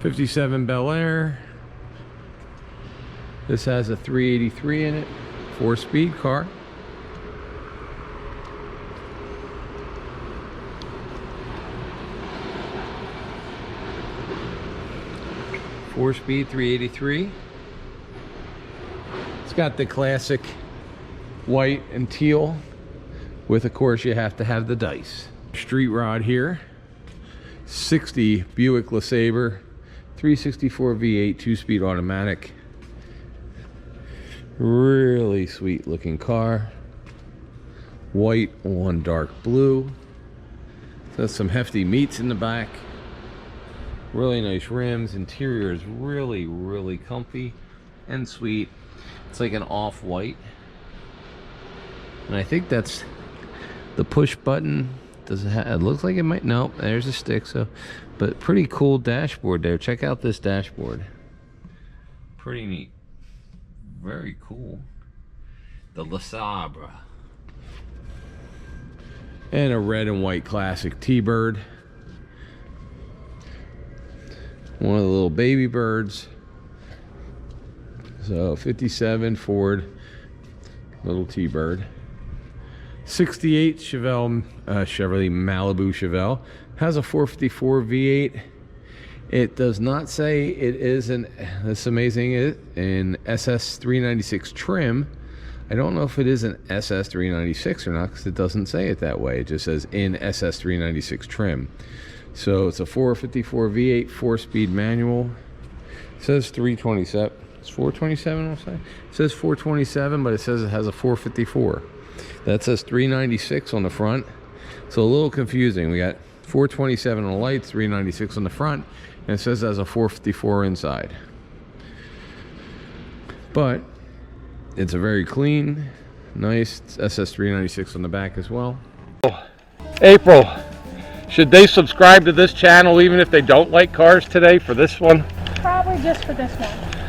57 Bel Air. This has a 383 in it, 4-speed car. Four-speed 383. It's got the classic white and teal, with of course you have to have the dice. Street rod here. 60 Buick LaSabre, 364 V8, 2-speed automatic. Really sweet looking car. White on dark blue. There's some hefty meats in the back. Really nice rims. Interior is really comfy and sweet. It's like an off-white. And I think that's the push button. Does it have, it looks like it might, nope, there's a stick. So, but pretty cool dashboard there. Check out this dashboard. Pretty neat. Very cool. The LaSabre. And a red and white classic T-Bird. One of the little baby birds. So 57 Ford little T-Bird. 68 Chevelle, Chevrolet Malibu Chevelle. Has a 454 V8. It does not say it is an, that's amazing, an SS 396 trim. I don't know if it is an SS 396 or not, because it doesn't say it that way. It just says in SS 396 trim. So it's a 454 V8, 4-speed manual. It says 327. It's 427, I'll say. It says 427, but it says it has a 454. That says 396 on the front. So a little confusing. We got 427 on the lights, 396 on the front, and it says it has a 454 inside. But it's a very clean, nice SS 396 on the back as well. April, should they subscribe to this channel even if they don't like cars today for this one? Probably just for this one.